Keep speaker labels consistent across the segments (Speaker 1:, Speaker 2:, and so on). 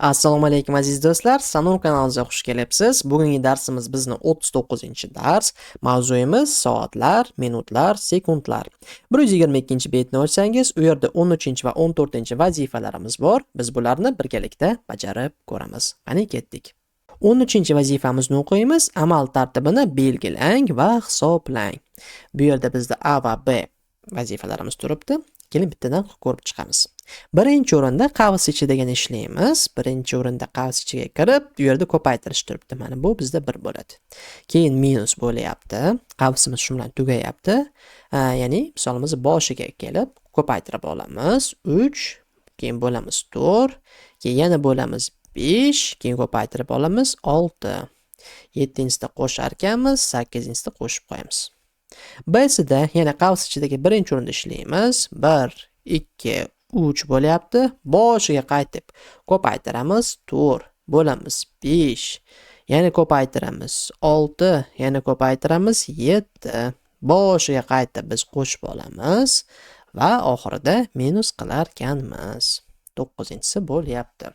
Speaker 1: Assalomu alaykum aziz do'stlar, Sanur kanaliga xush kelibsiz. Bugungi darsimiz bizni 39-dars. Mavzuyimiz soatlar, minutlar, sekundlar. 122-betni o'tsangiz, u yerda 13 va 14 vazifalarimiz bor. Biz bularni birgalikda bajarib ko'ramiz. Qani ketdik. 13-vazifamizni o'qiymiz. Amal tartibini belgilang va hisoblang. Bu yerda bizda A va B vazifalarimiz turibdi. Kelin bittadan ko'rib chiqamiz. Birinchi o'rinda qavs ichidagini ishlaymiz. Birinchi o'rinda qavs ichiga kirib, bu yerda ko'paytirish turibdi. Mana bu bizda 1 bo'ladi. Keyin minus bo'lyapti. Qavsimiz shu bilan tugayapti. Ya'ni misolimiz boshiga kelib ko'paytirib olamiz. 3, keyin bo'lamiz 4, keyin yana bo'lamiz 5, keyin ko'paytirib olamiz 6. 7-sida qo'shar ekanmiz, 8-sida qo'shib qo'yamiz. B'sida yana qavs ichidagi birinchi o'rinda ishlaymiz. 1, 2, 3 bo'lyapti. Boshiga qaytib ko'paytiramiz 4, bo'lamiz 5. Yana ko'paytiramiz 6, yana ko'paytiramiz 7. Boshiga qaytib biz qo'shib olamiz va oxirida minus qilar ekanmiz. 9-si bo'lyapti.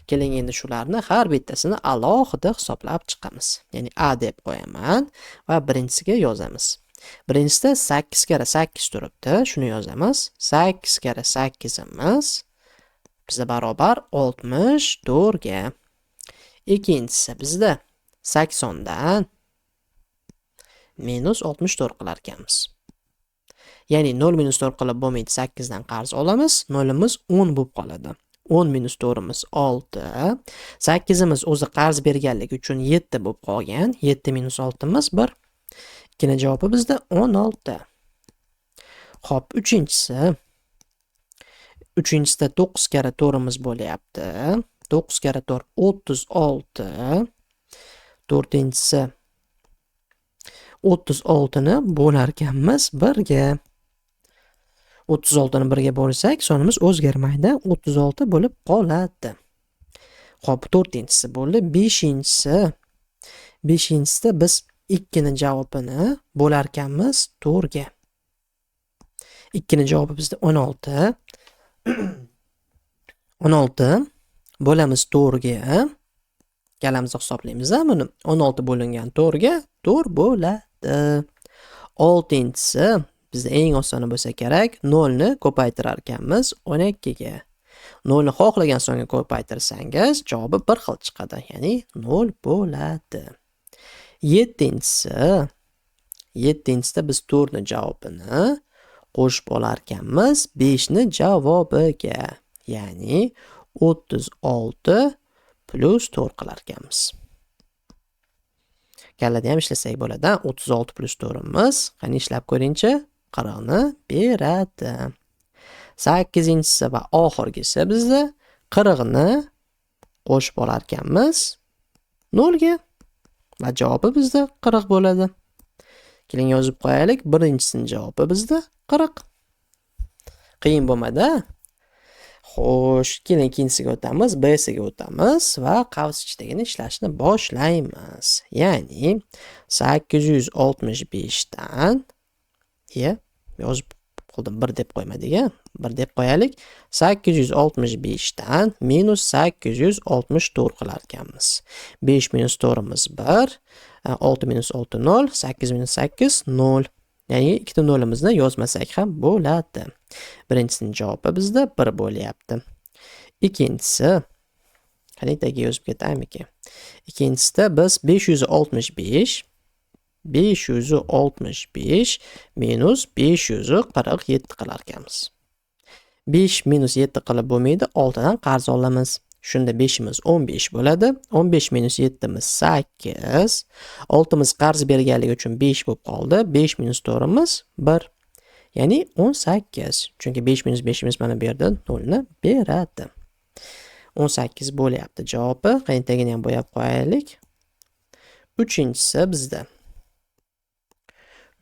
Speaker 1: Keling endi shularni har bittasini alohida hisoblab chiqamiz. Ya'ni A deb qo'yaman va birinchisiga yozamiz. Birinchisida 8 kara 8 turibdi. Shuni yozamiz. 8 kara 8imiz bizda barobar 64 ga. Ikkinchisi bizda 80 dan minus 64 qilar ekanmiz. Ya'ni 0 minus 4 qilib bo'lmaydi, 8 dan qarz olamiz. 0imiz 10 bo'lib qoladi. 10 minus 4imiz 6. 8imiz o'zi qarz berganligi uchun 7 bo'lib qolgan. 7 minus 6imiz 1. Ikkina javobi bizda 16. Xo'p, uchinchisida 9 kara 4imiz bo'lyapti. 9 kara 4 36. To'rtinchisi 36 ni bo'lar ekanmiz 1 ga. 36 ni 1 ga bo'lsak, sonimiz o'zgarmaydi, 36 bo'lib qoladi. Xo'p, 4-tinchisi bo'ldi. 5-sida biz 2 ni javobini bo'lar ekanmiz 4 ga. 2 ni javobi bizda 16. 16 bo'lamiz 4 ga. Galamizni hisoblaymiz buni. 16 bo'lingan 4 ga 4 bo'ladi. 6-tinchisi bizda eng osoni bo'lsa kerak, 0 ni ko'paytirar ekanmiz 12 ga. 0 ni xohlagan songa ko'paytirsangiz, javobi bir xil chiqadi, ya'ni 0 bo'ladi. 7-sida biz 4 ni javobini qo'shib olar ekanmiz 5 ni javobiga. Ya'ni 36 plus 4 qilar ekanmiz. Kallada ham ishlasak bo'ladi. 36 plus 4imiz, qani ishlab ko'ringchi, 40 ni beradi. 8-si va oxirgisi bizda 40 ni qo'shib olar ekanmiz 0 ga. Va javobi bizda 40 bo'ladi. Keling yozib qo'yaylik. Birinchisining javobi bizda 40. Qiyin bo'lmadi. Xo'sh, keling ikkinchisiga o'tamiz, B'siga o'tamiz va qavs ichidagini ishlashni boshlaymiz. Ya'ni 865 dan yozib qoldim, 1 deb qo'ymadik, 1 deb qo'yaylik. 865 dan minus 864 qilar ekanmiz. 5 minus 4imiz 1, 6 minus 6 0, 8 minus 8 0. Ya'ni ikkita 0imizni yozmasak ham bo'ladi. Birinchisining javobi bizda 1 bo'lyapti. Ikkinchisi, qani tagiga yozib ketaymikin. Ikkinchisida biz 565 minus 547 qilar ekanmiz. 5 minus 7 qilib bo'lmaydi, 6 dan qarz olamiz. Shunda 5imiz 15 bo'ladi. 15 minus 7imiz 8. 6imiz qarz berganligi uchun 5 bo'lib qoldi. 5 minus 4imiz 1. Ya'ni 18. Chunki 5 minus 5imiz mana bu yerda 0 ni beradi. 18 bo'lyapti javobi. Qaytagini ham bo'yab qo'yaylik. Uchinchisi bizda.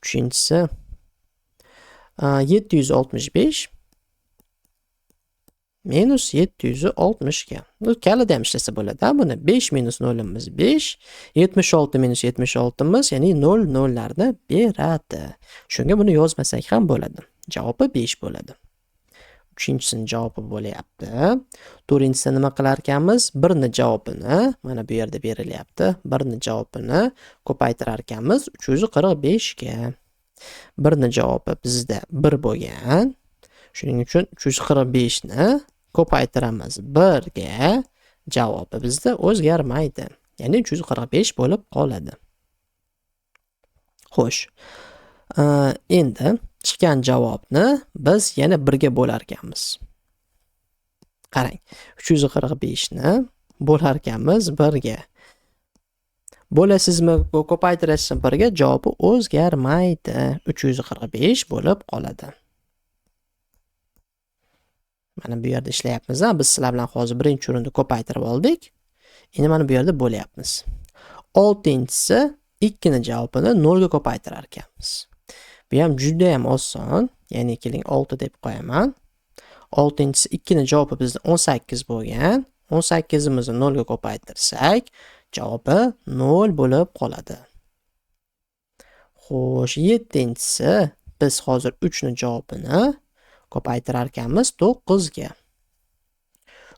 Speaker 1: Uchinchisi 765 minus 760 ga. Bu kalida ham ishlasa bo'ladi. Buni 5 minus 0imiz 5, 76 minus 76imiz, ya'ni 0 0larni beradi. Shunga buni yozmasak ham bo'ladi. Javobi 5 bo'ladi. 3-sini javobi bo'lyapti. 4-sini nima qilar ekanmiz? 1ni javobini, mana bu yerda berilyapti. 1ni javobini ko'paytirar ekanmiz 345 ga. 1ni javobi bizda 1 bo'lgan. Shuning uchun 345 ni ko'paytiramiz 1 ga. Javobi bizda o'zgarmaydi. Ya'ni 345 bo'lib qoladi. Xo'sh. Endi chiqqan javobni biz yana 1 ga bo'lar ekanmiz. Qarang, 345 ni bo'lar ekanmiz 1 ga. Bo'lasizmi, ko'paytirasizmi 1 ga, javobi o'zgarmaydi. 345 bo'lib qoladi. Mana bu yerda ishlayapmiz. Biz sizlar bilan hozir birinchi o'rinda ko'paytirib oldik. Endi mana bu yerda bo'lyapmiz. 6-si 2 ni javobini 0 ga ko'paytirar ekanmiz. Bu ham juda ham oson. Ya'ni keling 6 deb qo'yaman. 6-si 2 ni javobi bizda 18 bo'lgan. 18imizni 0 ga ko'paytirsak, javobi 0 bo'lib qoladi. Xo'sh, 7-si biz hozir 3 ni javobini ko'paytirar ekanmiz 9 ga.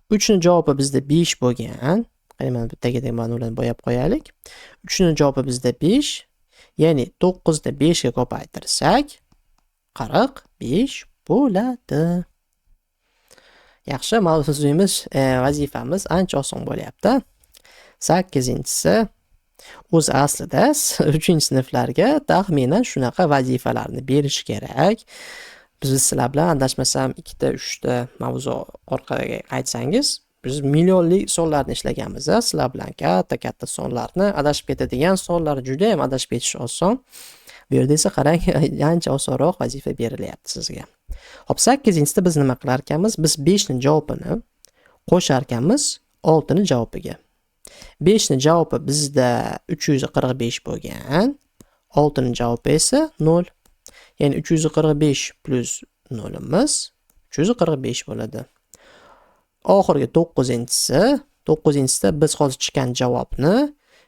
Speaker 1: 3 ni javobi bizda 5 bo'lgan. Qani mana bittaga mana ularni bo'yab qo'yaylik. 3 ni javobi bizda 5. Ya'ni 9 ni 5 ga ko'paytirsak 45 bo'ladi. Yaxshi, mavzuyimiz, vazifamiz ancha oson bo'lyapti. 8-si o'zi aslida 3-sinflarga taxminan shunaqa vazifalarni berish kerak. Biz sizlar bilan adashmasam 2-3 ta mavzu orqaga qaytsangiz, biz millionlik sonlarni ishlaganmiz. Sizlar bilan katta sonlarni, adashib ketadigan sonlar juda ham adashib ketish oson. Bu yerda esa qarang, ancha osonroq vazifa berilyapti sizga. Xo'p, 8-sida biz nima qilar ekanmiz? Biz 5 ni javobini qo'shar ekanmiz 6 ni javobiga. 5 ni javobi bizda 345 bo'lgan. 6 ni javobi esa 0. Ya'ni 345 plus 0imiz 345 bo'ladi. Oxirgi 9-sida biz hozir chiqqan javobni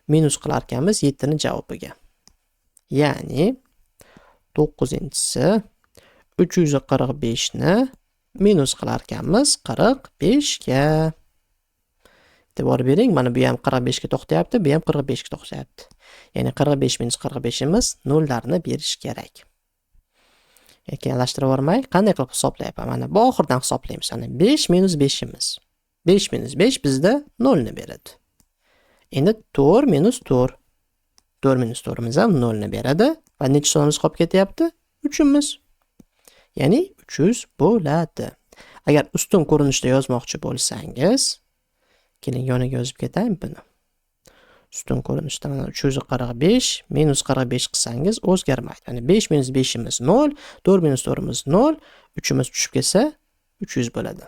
Speaker 1: minus qilar ekanmiz 7 ni javobiga. Ya'ni 9-si 345 ni minus qilar ekanmiz 45 ga. E'tibor bering, mana bu ham 45 ga to'xtayapti, bu ham 45 ga to'xtayapti. Ya'ni 45 minus 45imiz 0 larni berish kerak. Yakınlashtirib olmay, qanday qilib hisoblayapman? Mana bu oxirdan hisoblaymiz. Ana 5 minus 5imiz. 5 minus 5 bizda 0 ni beradi. Endi 4 minus 4. 4 minus 4imiz ham 0 ni beradi. Va necha sonimiz qolib ketyapti? 3imiz. Ya'ni 300 bo'ladi. Agar ustun ko'rinishda yozmoqchi bo'lsangiz, keling yoniga yozib ketaymi buni. Ustun ko'rinishda mana 345 minus 45 qilsangiz o'zgarmaydi. Ya'ni 5 minus 5imiz 0, 4 minus 4imiz 0, 3imiz tushib ketsa 300 bo'ladi.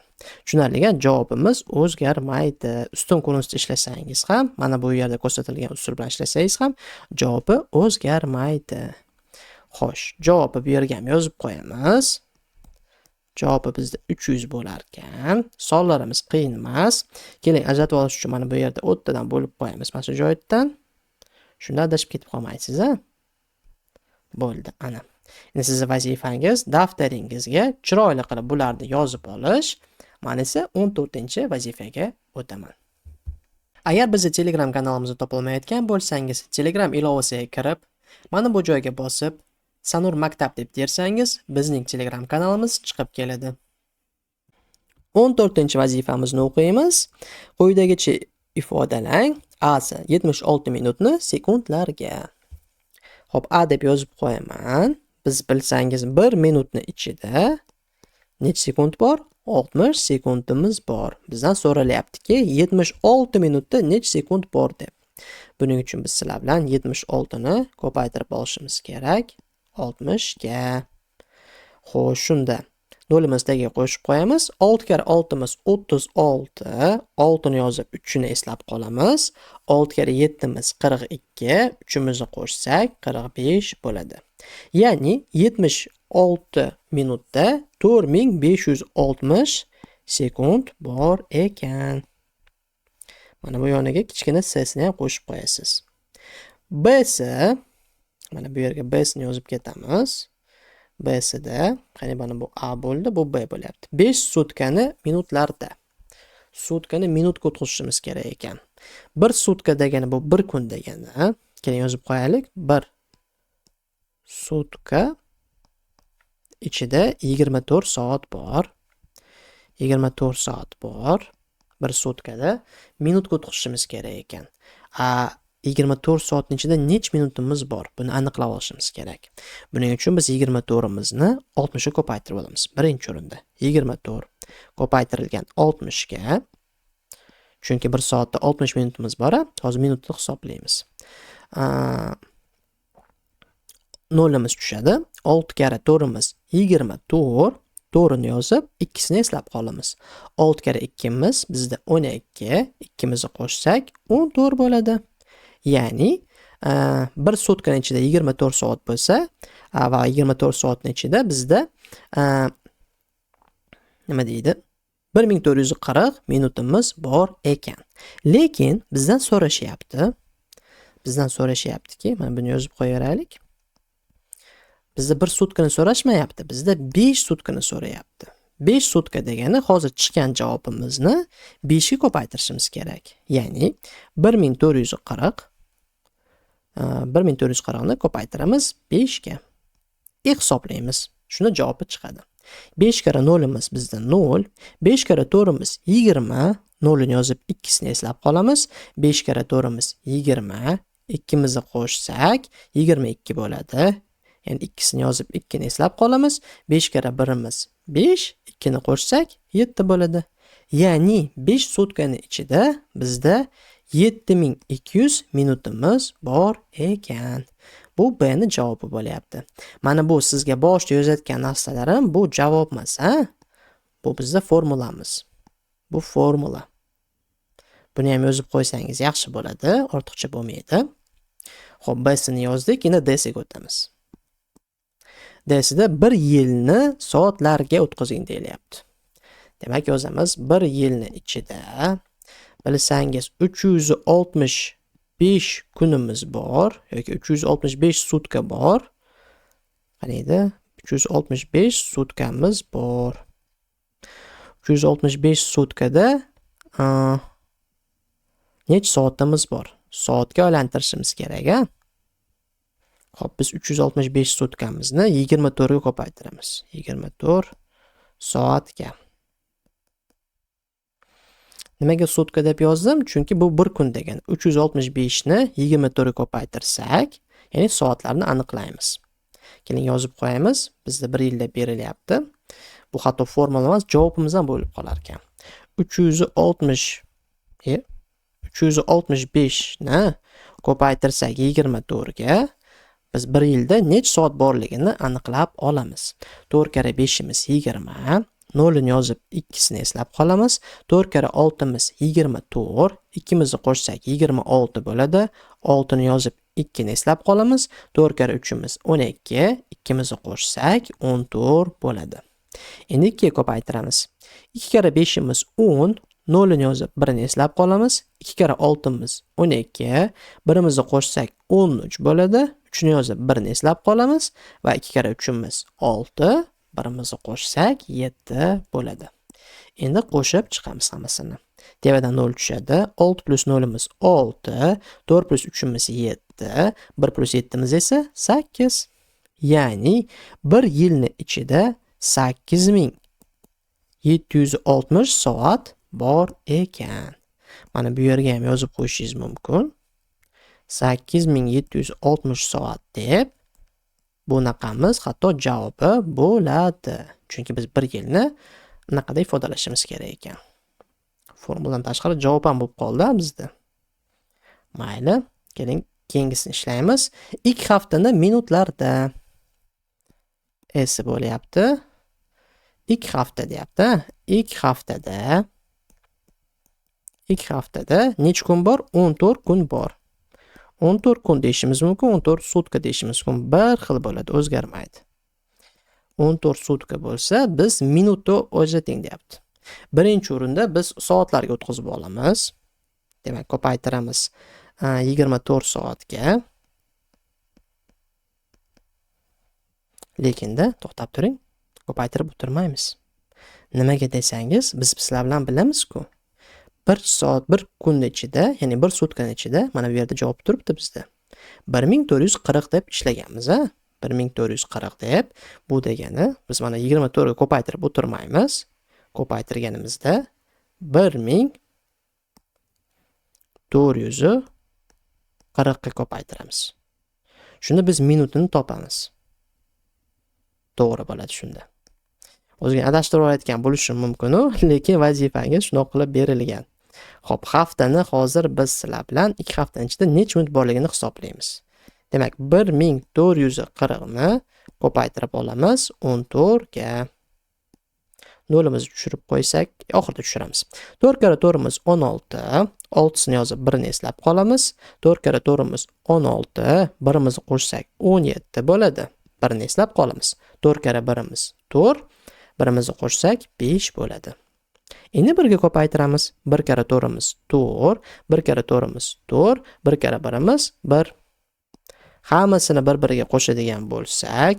Speaker 1: Tushunarli, javobimiz o'zgarmaydi. Ustun ko'rinishda ishlasangiz ham, mana bu yerda ko'rsatilgan usul bilan ishlasangiz ham javobi o'zgarmaydi. Xo'sh, javobni bu yerga ham yozib qo'yamiz. Javobi bizda 300 bo'lar ekan. Sonlarimiz qiyin emas. Keling, ajratib olish uchun mana bu yerda 10 tadan bo'lib qo'yamiz mana shu joydan. Shunda adashib ketib qolmaysiz, ha? Bo'ldi, ana. Endi sizning vazifangiz daftaringizga chiroyli qilib bularni yozib olish. Men esa 14-vazifaga o'taman. Agar bizni Telegram kanalimizda topolmayotgan bo'lsangiz, Telegram ilovasiga kirib, mana bu joyga bosib Sanur maktab deb tersangiz, bizning Telegram kanalimiz chiqib keladi. 14-vazifamizni o'qiymiz. Quyidagicha ifodalang. A'si 76 minutni sekundlarga. Xo'p, A deb yozib qo'yaman. Biz bilsangiz 1 minutni ichida necha sekund bor? 60 sekundimiz bor. Bizdan so'ralyaptiki, 76 minutda necha sekund bor deb. Buning uchun biz sizlar bilan 76 ni ko'paytirib olishimiz kerak. 60 ga. Xo'sh, shunda 0imizni tagiga qo'shib qo'yamiz. 6 kar 6imiz 36. 6 ni yozib 3 ni eslab qolamiz. 6 kar 7imiz 42. 3imizni qo'shsak 45 bo'ladi. Ya'ni 76 minutda 4560 sekund bor ekan. Mana bu yoniga kichkina s ni ham qo'shib qo'yasiz. B esa mana bu yerga B ni yozib ketamiz. B'sida, qani mana bu A bo'ldi, bu B bo'lyapti. 5 sutkani minutlarda. Sutkani minutga o'tkazishimiz kerak ekan. 1 sutka degani bu 1 kun degani. Keling yozib qo'yaylik. 1 sutka ichida 24 soat bor. 24 soat bor. 1 sutkada minutga o'tkazishimiz kerak ekan. 24 soatning ichida necha minutimiz bor? Buni aniqlab olishimiz kerak. Buning uchun biz 24 imizni 60 ga ko'paytirib olamiz. Birinchi o'rinda 24 ko'paytirilgan 60 ga. Chunki 1 soatda 60 minutimiz bor. Hozir minutni hisoblaymiz. 0 imiz tushadi. 6 kara 4 imiz 24. To'g'rini yozib, ikkisini eslab qolamiz. 6 kara 2 imiz bizda 12, ikkimizni qo'shsak 14 bo'ladi. Ya'ni 1 sutkaning ichida 24 soat bo'lsa va 24 soatning ichida bizda nima deydi? 1440 minutimiz bor ekan. Lekin bizdan so'rashyaptiki, mana buni yozib qo'yaylik. Bizda 1 sutkani so'rashmayapti, bizda 5 sutkani so'rayapti. 5 sutka degani hozir chiqqan javobimizni 5 ga ko'paytirishimiz kerak. Ya'ni 1440 ni ko'paytiramiz 5 ga. Hisoblaymiz. Shunda javobi chiqadi. 5 kara 0 imiz bizda 0, 5 kara 4 imiz 20, 0 ni yozib ikkisini eslab qolamiz. 5 kara 4 imiz 20, ikkimizni qo'shsak 22 bo'ladi. Ya'ni ikkisini yozib 2 ni eslab qolamiz. 5 kara 1 imiz 5, 2 ni qo'shsak 7 bo'ladi. Ya'ni 5 sutkani ichida bizda 7200 minutimiz bor ekan. Bu B ni javobi bo'lyapti. Mana bu sizga boshda yozayotgan narsalarim bu javob emas, ha? Bu bizda formulamiz. Bu formula. Buni ham yozib qo'ysangiz yaxshi bo'ladi, ortiqcha bo'lmaydi. Xo'p, B sini yozdik, endi D siga o'tamiz. D'sida 1 yilni soatlarga o'tkazing deyilyapti. Demak, yozamiz 1 yilni ichida bilsangiz 365 kunimiz bor yoki 365 sutka bor. Qaniydi? 365 sutkamiz bor. 365 sutkada necha soatimiz bor? Soatga aylantirishimiz kerak, ha? Xo'p, biz 365 sutkamizni 24 ga ko'paytiramiz. 24 soatga. Nimaga sutka deb yozdim? Chunki bu 1 kun degan. 365 ni 24 ga ko'paytirsak, ya'ni soatlarni aniqlaymiz. Keling yozib qo'yamiz. Bizda 1 yil deb berilyapti. Bu hatto formula emas, javobimiz ham bo'lib qolar ekan. 365 ni ko'paytirsak 24 ga biz 1 yilda necha soat borligini aniqlab olamiz. 4 kara 5 imiz 20, 0 ni yozib ikkisini eslab qolamiz. 4 kara 6 imiz 24, ikkimizni qo'shsak 26 bo'ladi. 6 ni yozib 2 ni eslab qolamiz. 4 kara 3 imiz 12, ikkimizni qo'shsak 14 bo'ladi. Endi 2 ga ko'paytiramiz. 2 kara 5 imiz 10, 0 ni yozib 1 ni eslab qolamiz. 2 kara 6 imiz 12, birimizni qo'shsak 13 bo'ladi. 3 ni yozib 1 ni eslab qolamiz va 2 kara 3 imiz 6, birimizni qo'shsak 7 bo'ladi. Endi qo'shib chiqamiz hammasini. Tevadan 0 tushadi. 6 plus 0 imiz 6, 4 plus 3 imiz 7, 1 plus 7 imiz esa 8. Ya'ni 1 yilni ichida 8760 soat bor ekan. Mana bu yerga ham yozib qo'yishingiz mumkin. 8760 soat deb bunaqamiz hatto javobi bo'ladi. Chunki biz 1 yilni bunaqada ifodalashimiz kerak ekan. Formuladan tashqari javob ham bo'lib qoldi bizda. Mayli, keling keyingisini ishlaymiz. 2 haftani minutlarda esi bo'lyapti. 2 hafta deyapti. 2 haftada necha kun bor? 14 kun bor. 14 kun deyishimiz mumkin, 14 sutka deyishimiz mumkin. Bir xil bo'ladi, o'zgarmaydi. 14 sutka bo'lsa, biz minutni o'rgating deyapti. Birinchi o'rinda biz soatlarga o'tkazib olamiz. Demak, ko'paytiramiz 24 soatga. Lekinde to'xtab turing, ko'paytirib o'tirmaymiz. Nimaga desangiz, biz sizlar bilan bilamiz-ku. 1 soat, 1 kun ichida, ya'ni 1 sutkani ichida mana bu yerda javob turibdi bizda. 1440 deb ishlaganmiz, ha? 1440 deb. Bu degani biz mana 24 ga ko'paytirib o'tirmaymiz. Ko'paytirganimizda 1440 ga ko'paytiramiz. Shunda biz minutini topamiz. To'g'ri bo'ladi shunda. O'zingni adashtirib olayotgan bo'lishim mumkin, lekin vazifangiz shunday qilib berilgan. Xo'p, haftani hozir biz sizlar bilan 2 haftaning ichida necha minut borligini hisoblaymiz. Demak, 1440 ni ko'paytirib olamiz 14 ga. Nolimizni tushirib qo'ysak, oxirida tushiramiz. 4 kara 4 imiz 16, 6 ni yozib 1 ni eslab qolamiz. 4 kara 4 imiz 16, 1 imizni qo'shsak 17 bo'ladi. 1 ni eslab qolamiz. 4 kara 1 imiz 4, 1 imizni qo'shsak 5 bo'ladi. Endi 1 ga ko'paytiramiz. 1 kara 4 imiz 4, 1 kara 4 imiz 4, 1 kara 1 imiz 1. Hammasini bir-biriga qo'shadigan bo'lsak,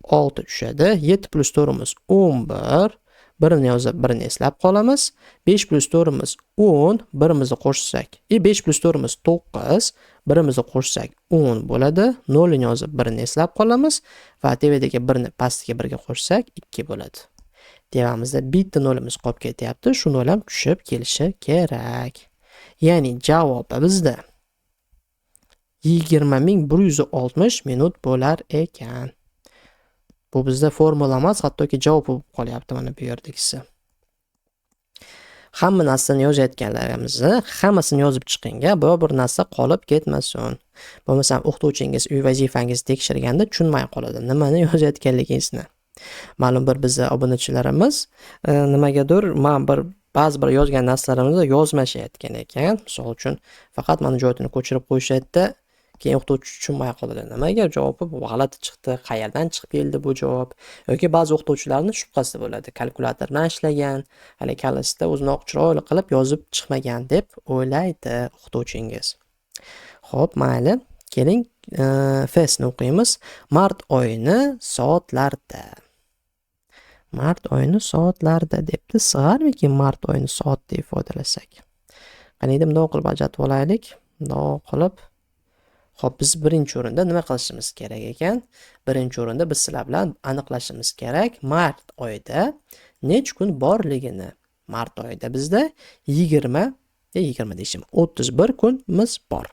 Speaker 1: 6 tushadi. 7 plus 4 imiz 11. 1 ni yozib 1 ni eslab qolamiz. 5 plus 4 imiz 10, 1 imizni qo'shsak, 5 plus 4 imiz 9, 1 imizni qo'shsak 10 bo'ladi. 0 ni yozib 1 ni eslab qolamiz va tevadagi 1 ni pastga 1 ga qo'shsak 2 bo'ladi. Devamizda bitta nolimiz qolib ketyapti. Shu nol ham tushib kelishi kerak. Ya'ni javobi bizda 20160 minut bo'lar ekan. Bu bizda formula emas, hattoki javob bo'lib qolyapti mana bu yerdagisi. Hamma narsani yozayotganlarimizni hammasini yozib chiqingga, bir narsa qolib ketmasin. Bo'lmasam o'qituvchingiz uy vazifangizni tekshirganda tushunmay qoladi, nimani yozayotganligingizni. Ma'lum bir bizning obunachilarimiz nimagadir ba'zi bir yozgan narsalarimizni yozmashayotgan ekan. Misol uchun faqat mana joyini ko'chirib qo'yishayotdi. Keyin o'qituvchi tushunmay qoladi. Nimaga javobi bu g'alati chiqdi, qayerdan chiqib keldi bu javob? Yoki ba'zi o'qituvchilarning shubhasi bo'ladi. Kalkulyator bilan ishlagan, hali kalasida o'zini chiroyli qilib yozib chiqmagan deb o'ylaydi o'qituvchingiz. Xo'p, mayli. Keling, F'ni o'qiymiz. Mart oyini soatlarda. Mart oyini soatlarda debdi. Sig'armikin mart oyini soat deb ifodalasak? Qani endi bunday qilib ajratib olaylik. Bunday qilib. Xo'p, biz birinchi o'rinda nima qilishimiz kerak ekan? Birinchi o'rinda biz sizlar bilan aniqlashimiz kerak. Mart oyida necha kun borligini. Mart oyida bizda 20 deyishim, 31 kunimiz bor.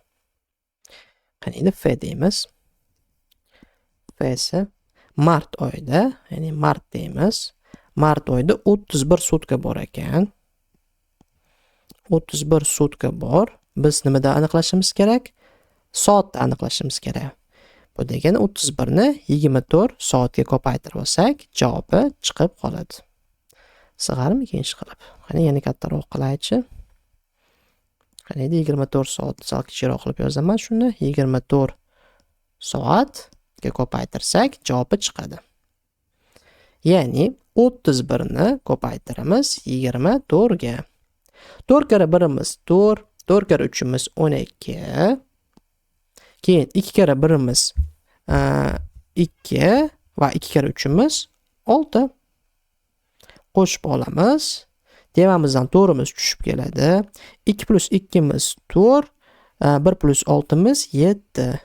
Speaker 1: Qani endi F deymiz. F esa mart oyida, ya'ni mart deymiz. Mart oyida 31 sutka bor ekan. 31 sutka bor. Biz nimada aniqlashimiz kerak? Soatda aniqlashimiz kerak. Bu degani 31 ni 24 soatga ko'paytirib olsak, javobi chiqib qoladi. Sig'armikin ish qilib? Qani yana kattaroq qilaychi. Qani endi 24 soat sal kichikroq qilib yozaman shuni. 24 soatga ko'paytirsak, javobi chiqadi. Ya'ni 31 ni ko'paytiramiz 24 ga. 4 kara 1 imiz 4, 4 kara 3 imiz 12. Keyin 2 kara 1 imiz 2 va 2 kara 3 imiz 6. Qo'shib olamiz. Devamizdan 4 imiz tushib keladi. 2 plus 2 imiz 4, 1 plus 6 imiz 7.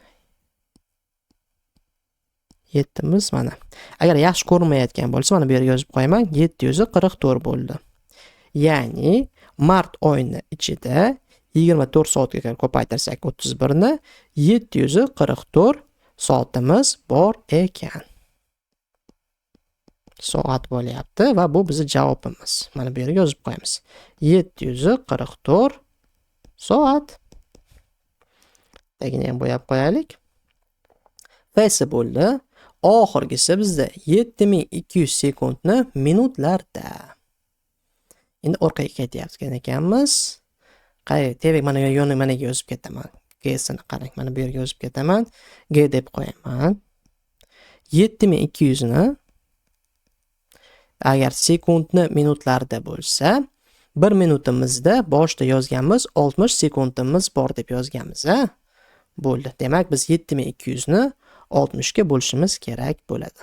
Speaker 1: 7 imiz mana. Agar yaxshi ko'rmayotgan bo'lsa, mana bu yerga yozib qo'yaman. 744 bo'ldi. Ya'ni mart oyini ichida 24 soatga ko'paytirsak 31 ni 744 soatimiz bor ekan. Soat bo'lyapti va bu bizning javobimiz. Mana bu yerga yozib qo'yamiz. 744 soat. Tagini ham bo'yab qo'yaylik. F'si bo'ldi. Oxirgisi bizda 7200 sekundni minutlarda. Endi orqaga ketyapgan ekanmiz. Qarang, tevak mana yoni mana yozib ketaman. G sini qarang, mana bu yerga yozib ketaman. G deb qo'yaman. 7200 ni agar sekundni minutlarda bo'lsa, 1 minutimizda boshda yozganmiz 60 sekundimiz bor deb yozganmiz, ha? Bo'ldi. Demak, biz 7200 ni 60 ga bo'lishimiz kerak bo'ladi.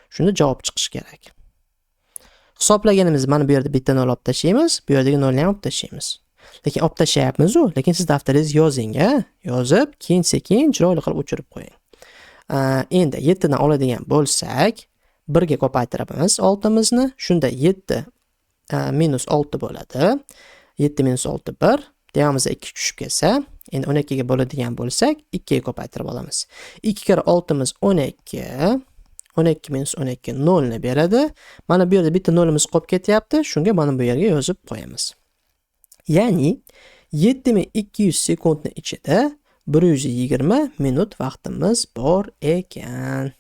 Speaker 1: Shunda javob chiqishi kerak. Hisoblaganimiz mana bu yerda bitta 0 olib tashlaymiz, bu yerdagi 0 ni ham olib tashlaymiz. Lekin olib tashlayapmiz-ku, lekin siz daftaringiz yozing, yozib, keyin-sekin chiroyli qilib o'chirib qo'ying. Endi 7 dan oladigan bo'lsak, 1 ga ko'paytiramiz 6 ni. Shunda 7 minus 6 bo'ladi. 7 minus 6 1. Devamizda 2 tushib kelsa, endi 12 ga bo'ladigan bo'lsak, 2 ga ko'paytirib olamiz. 2 kere 6 miz 12. 12 minus 12 0 ni beradi. Mana bu yerda bitta 0 imiz qolib ketyapti. Shunga mana bu yerga yozib qo'yamiz. Ya'ni 7200 sekundning ichida 120 minut vaqtimiz bor ekan.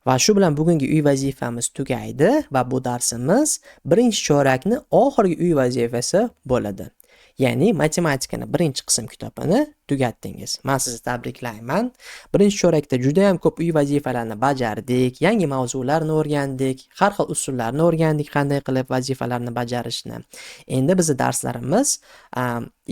Speaker 1: Va shu bilan bugungi uy vazifamiz tugaydi va bu darsimiz birinchi chorakni oxirgi uy vazifasi bo'ladi. Ya'ni matematikani birinchi qism kitobini tugatdingiz. Men sizni tabriklayman. Birinchi chorakda juda ham ko'p uy vazifalarini bajardik, yangi mavzularni o'rgandik, har xil usullarni o'rgandik, qanday qilib vazifalarni bajarishni. Endi bizning darslarimiz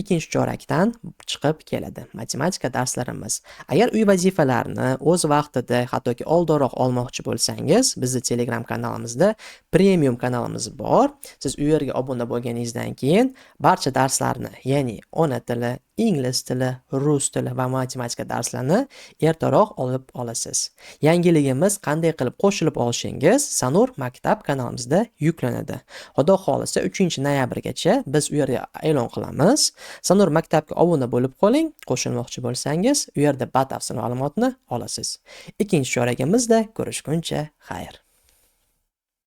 Speaker 1: ikkinchi chorakdan chiqib keladi. Matematika darslarimiz. Agar uy vazifalarini o'z vaqtida, hattoki oldinroq olmoqchi bo'lsangiz, bizning Telegram kanalimizda premium kanalimiz bor. Siz u yerga obuna bo'lganingizdan keyin barcha darslarni, ya'ni ona tili, ingliz tili, rus tili va matematika darslarini ertaroq olib olasiz. Yangiligimiz qanday qilib qo'shilib olishingiz Sanur maktab kanalimizda yuklanadi. Xudo xolisa 3-noyabrgacha biz u yerga e'lon qilamiz. Sanur maktabga obuna bo'lib qoling, qo'shilmoqchi bo'lsangiz, u yerda batafsil ma'lumotni olasiz. Ikkinchi chorakimizda ko'rishguncha xayr.